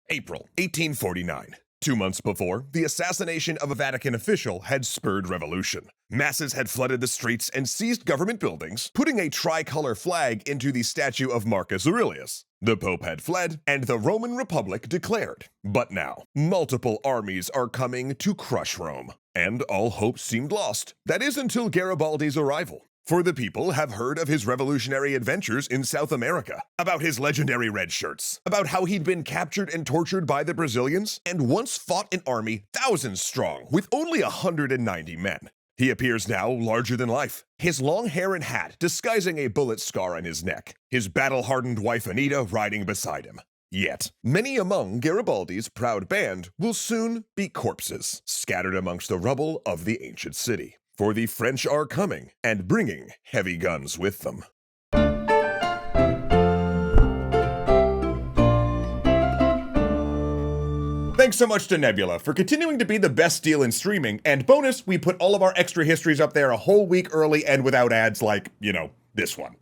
April 1849. 2 months before, the assassination of a Vatican official had spurred revolution. Masses had flooded the streets and seized government buildings, putting a tricolor flag into the statue of Marcus Aurelius. The Pope had fled, and the Roman Republic declared. But now, multiple armies are coming to crush Rome. And all hope seemed lost. That is until Garibaldi's arrival. For the people have heard of his revolutionary adventures in South America, about his legendary red shirts, about how he'd been captured and tortured by the Brazilians, and once fought an army thousands strong with only 190 men. He appears now larger than life, his long hair and hat disguising a bullet scar on his neck, his battle-hardened wife Anita riding beside him. Yet, many among Garibaldi's proud band will soon be corpses, scattered amongst the rubble of the ancient city. For the French are coming, and bringing heavy guns with them. Thanks so much to Nebula for continuing to be the best deal in streaming, and bonus, we put all of our extra histories up there a whole week early and without ads like, this one.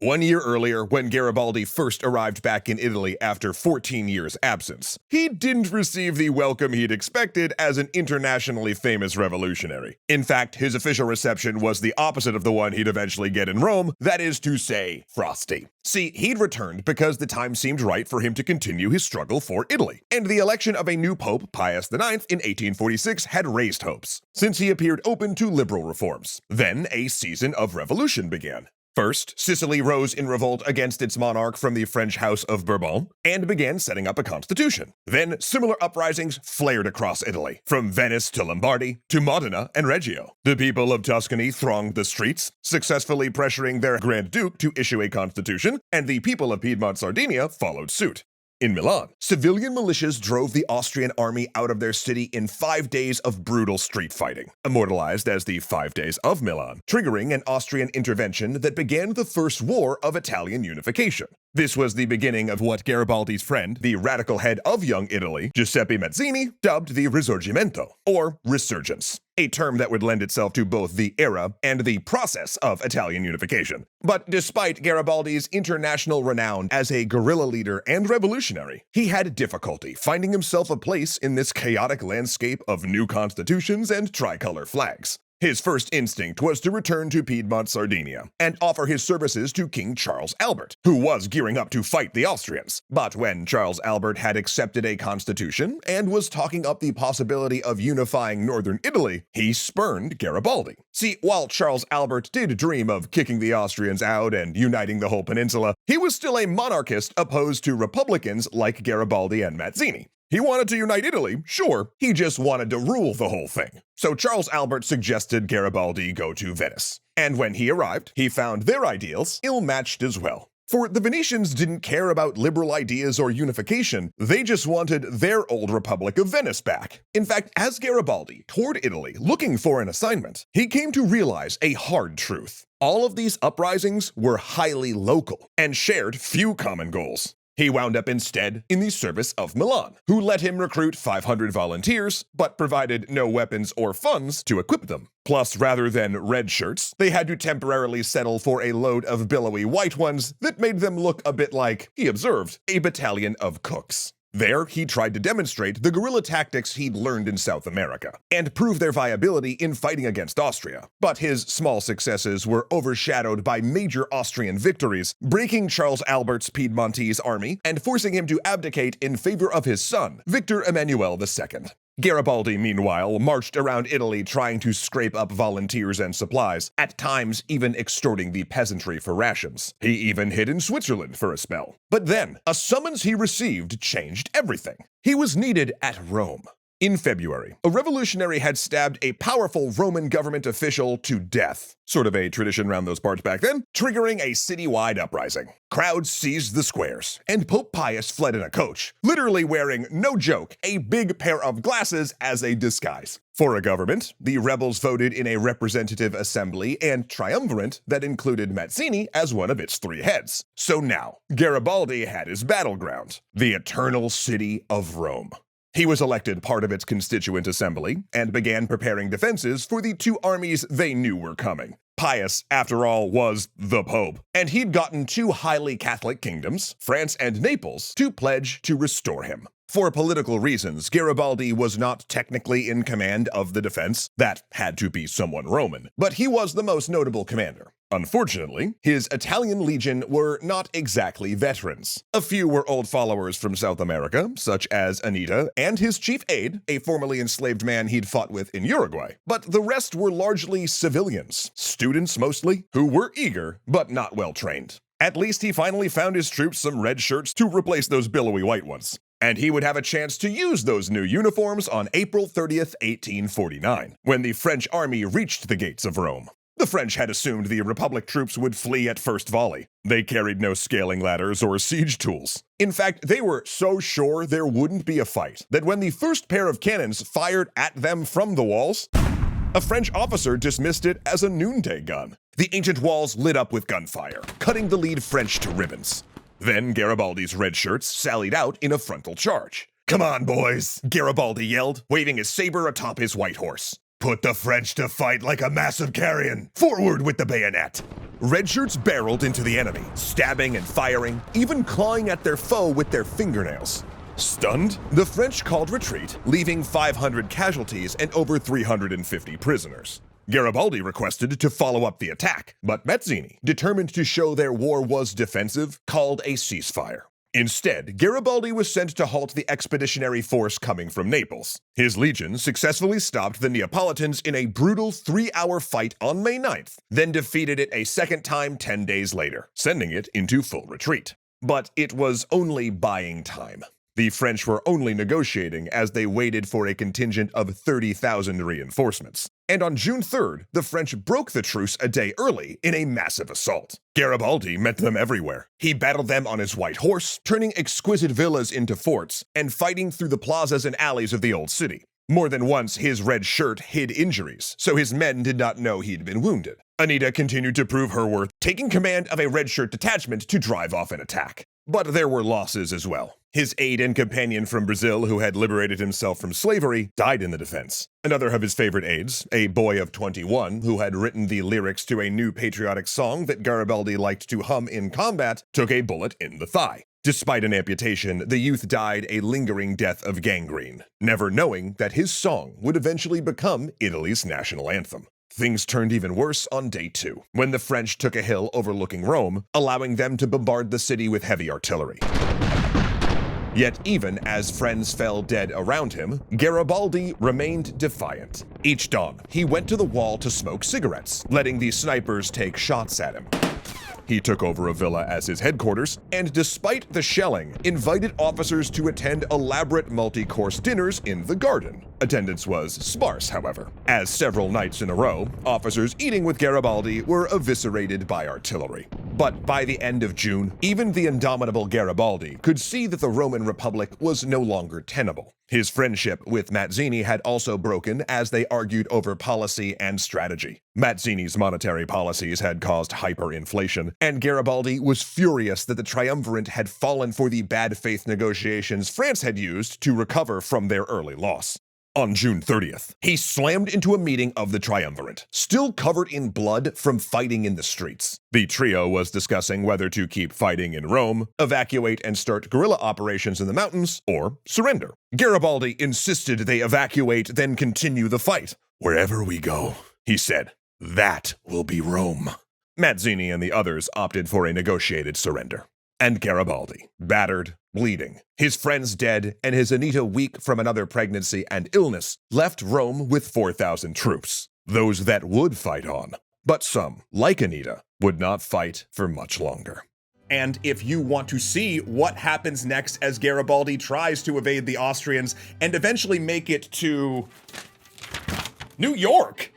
1 year earlier, when Garibaldi first arrived back in Italy after 14 years' absence, he didn't receive the welcome he'd expected as an internationally famous revolutionary. In fact, his official reception was the opposite of the one he'd eventually get in Rome, that is to say, frosty. See, he'd returned because the time seemed right for him to continue his struggle for Italy, and the election of a new pope, Pius IX, in 1846 had raised hopes, since he appeared open to liberal reforms. Then a season of revolution began. First, Sicily rose in revolt against its monarch from the French House of Bourbon and began setting up a constitution. Then, similar uprisings flared across Italy, from Venice to Lombardy to Modena and Reggio. The people of Tuscany thronged the streets, successfully pressuring their Grand Duke to issue a constitution, and the people of Piedmont Sardinia followed suit. In Milan, civilian militias drove the Austrian army out of their city in 5 days of brutal street fighting, immortalized as the 5 Days of Milan, triggering an Austrian intervention that began the First War of Italian Unification. This was the beginning of what Garibaldi's friend, the radical head of Young Italy, Giuseppe Mazzini, dubbed the Risorgimento, or resurgence, a term that would lend itself to both the era and the process of Italian unification. But despite Garibaldi's international renown as a guerrilla leader and revolutionary, he had difficulty finding himself a place in this chaotic landscape of new constitutions and tricolor flags. His first instinct was to return to Piedmont Sardinia and offer his services to King Charles Albert, who was gearing up to fight the Austrians. But when Charles Albert had accepted a constitution and was talking up the possibility of unifying northern Italy, he spurned Garibaldi. See, while Charles Albert did dream of kicking the Austrians out and uniting the whole peninsula, he was still a monarchist opposed to republicans like Garibaldi and Mazzini. He wanted to unite Italy, sure, he just wanted to rule the whole thing. So Charles Albert suggested Garibaldi go to Venice. And when he arrived, he found their ideals ill-matched as well. For the Venetians didn't care about liberal ideas or unification, they just wanted their old Republic of Venice back. In fact, as Garibaldi toured Italy looking for an assignment, he came to realize a hard truth. All of these uprisings were highly local and shared few common goals. He wound up instead in the service of Milan, who let him recruit 500 volunteers, but provided no weapons or funds to equip them. Plus, rather than red shirts, they had to temporarily settle for a load of billowy white ones that made them look a bit like, he observed, a battalion of cooks. There, he tried to demonstrate the guerrilla tactics he'd learned in South America, and prove their viability in fighting against Austria. But his small successes were overshadowed by major Austrian victories, breaking Charles Albert's Piedmontese army and forcing him to abdicate in favor of his son, Victor Emmanuel II. Garibaldi, meanwhile, marched around Italy trying to scrape up volunteers and supplies, at times even extorting the peasantry for rations. He even hid in Switzerland for a spell. But then, a summons he received changed everything. He was needed at Rome. In February, a revolutionary had stabbed a powerful Roman government official to death, sort of a tradition around those parts back then, triggering a citywide uprising. Crowds seized the squares, and Pope Pius fled in a coach, literally wearing, no joke, a big pair of glasses as a disguise. For a government, the rebels voted in a representative assembly and triumvirate that included Mazzini as one of its 3 heads. So now, Garibaldi had his battleground, the eternal city of Rome. He was elected part of its constituent assembly and began preparing defenses for the 2 armies they knew were coming. Pius, after all, was the Pope, and he'd gotten 2 highly Catholic kingdoms, France and Naples, to pledge to restore him. For political reasons, Garibaldi was not technically in command of the defense. That had to be someone Roman, but he was the most notable commander. Unfortunately, his Italian legion were not exactly veterans. A few were old followers from South America, such as Anita and his chief aide, a formerly enslaved man he'd fought with in Uruguay. But the rest were largely civilians, students mostly, who were eager but not well trained. At least he finally found his troops some red shirts to replace those billowy white ones. And he would have a chance to use those new uniforms on April 30th, 1849, when the French army reached the gates of Rome. The French had assumed the Republic troops would flee at first volley. They carried no scaling ladders or siege tools. In fact, they were so sure there wouldn't be a fight that when the first pair of cannons fired at them from the walls, a French officer dismissed it as a noonday gun. The ancient walls lit up with gunfire, cutting the lead French to ribbons. Then Garibaldi's red shirts sallied out in a frontal charge. "Come on, boys," Garibaldi yelled, waving his saber atop his white horse. "Put the French to fight like a massive carrion! Forward with the bayonet!" Red shirts barreled into the enemy, stabbing and firing, even clawing at their foe with their fingernails. Stunned, the French called retreat, leaving 500 casualties and over 350 prisoners. Garibaldi requested to follow up the attack, but Mazzini, determined to show their war was defensive, called a ceasefire. Instead, Garibaldi was sent to halt the expeditionary force coming from Naples. His legion successfully stopped the Neapolitans in a brutal 3-hour fight on May 9th, then defeated it a second time 10 days later, sending it into full retreat. But it was only buying time. The French were only negotiating as they waited for a contingent of 30,000 reinforcements. And on June 3rd, the French broke the truce a day early in a massive assault. Garibaldi met them everywhere. He battled them on his white horse, turning exquisite villas into forts, and fighting through the plazas and alleys of the old city. More than once, his red shirt hid injuries, so his men did not know he'd been wounded. Anita continued to prove her worth, taking command of a red shirt detachment to drive off an attack. But there were losses as well. His aide and companion from Brazil, who had liberated himself from slavery, died in the defense. Another of his favorite aides, a boy of 21 who had written the lyrics to a new patriotic song that Garibaldi liked to hum in combat, took a bullet in the thigh. Despite an amputation, the youth died a lingering death of gangrene, never knowing that his song would eventually become Italy's national anthem. Things turned even worse on day 2, when the French took a hill overlooking Rome, allowing them to bombard the city with heavy artillery. Yet even as friends fell dead around him, Garibaldi remained defiant. Each dawn, he went to the wall to smoke cigarettes, letting the snipers take shots at him. He took over a villa as his headquarters, and despite the shelling, invited officers to attend elaborate multi-course dinners in the garden. Attendance was sparse, however, as several nights in a row, officers eating with Garibaldi were eviscerated by artillery. But by the end of June, even the indomitable Garibaldi could see that the Roman Republic was no longer tenable. His friendship with Mazzini had also broken as they argued over policy and strategy. Mazzini's monetary policies had caused hyperinflation, and Garibaldi was furious that the triumvirate had fallen for the bad faith negotiations France had used to recover from their early loss. On June 30th, he slammed into a meeting of the triumvirate, still covered in blood from fighting in the streets. The trio was discussing whether to keep fighting in Rome, evacuate and start guerrilla operations in the mountains, or surrender. Garibaldi insisted they evacuate, then continue the fight. "Wherever we go," he said, "that will be Rome." Mazzini and the others opted for a negotiated surrender. And Garibaldi, battered, bleeding, his friends dead, and his Anita weak from another pregnancy and illness, left Rome with 4,000 troops, those that would fight on. But some, like Anita, would not fight for much longer. And if you want to see what happens next as Garibaldi tries to evade the Austrians and eventually make it to New York,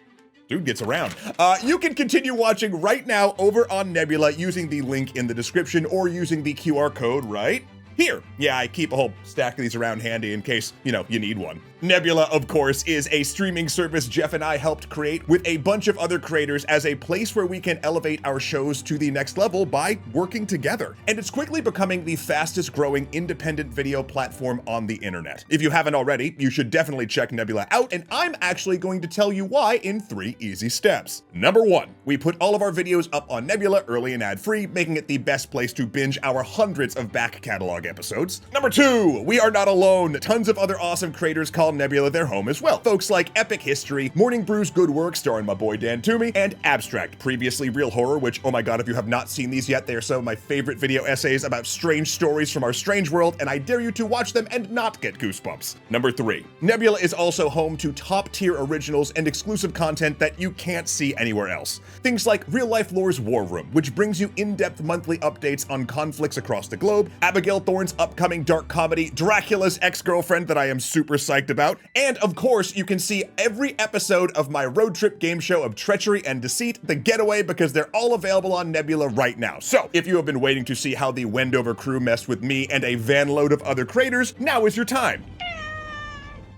dude gets around. You can continue watching right now over on Nebula using the link in the description or using the QR code right here. Yeah, I keep a whole stack of these around handy in case, you need one. Nebula, of course, is a streaming service Jeff and I helped create with a bunch of other creators as a place where we can elevate our shows to the next level by working together. And it's quickly becoming the fastest growing independent video platform on the internet. If you haven't already, you should definitely check Nebula out, and I'm actually going to tell you why in 3 easy steps. Number 1, we put all of our videos up on Nebula early and ad-free, making it the best place to binge our hundreds of back catalog backlog episodes. Number 2, we are not alone. Tons of other awesome creators call Nebula their home as well. Folks like Epic History, Morning Brew's Good Work starring my boy Dan Toomey, and Abstract, previously Real Horror, which, oh my god, if you have not seen these yet, they are some of my favorite video essays about strange stories from our strange world, and I dare you to watch them and not get goosebumps. Number 3, Nebula is also home to top-tier originals and exclusive content that you can't see anywhere else. Things like Real Life Lore's War Room, which brings you in-depth monthly updates on conflicts across the globe, Abigail Thorne's upcoming dark comedy, Dracula's Ex-Girlfriend, that I am super psyched about, and of course, you can see every episode of my road trip game show of treachery and deceit, The Getaway, because they're all available on Nebula right now. So, if you have been waiting to see how the Wendover crew messed with me and a van load of other creators, now is your time.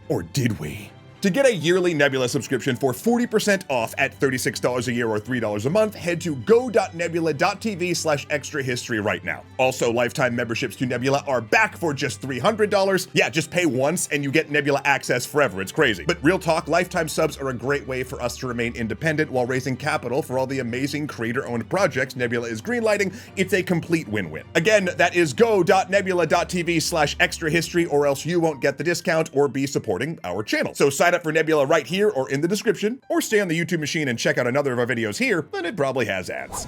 Or did we? To get a yearly Nebula subscription for 40% off at $36 a year or $3 a month, head to go.nebula.tv/extrahistory right now. Also, lifetime memberships to Nebula are back for just $300. Yeah, just pay once and you get Nebula access forever. It's crazy. But real talk, lifetime subs are a great way for us to remain independent while raising capital for all the amazing creator-owned projects Nebula is greenlighting. It's a complete win-win. Again, that is go.nebula.tv/extrahistory, or else you won't get the discount or be supporting our channel. So sign up for Nebula right here or in the description, or stay on the YouTube machine and check out another of our videos here, and it probably has ads.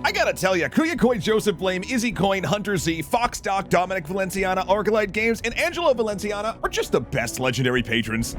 I gotta tell ya, Kuyakoi, Joseph Blame, Izzy Coin, Hunter Z, Fox Doc, Dominic Valenciana, Argalite Games, and Angelo Valenciana are just the best legendary patrons.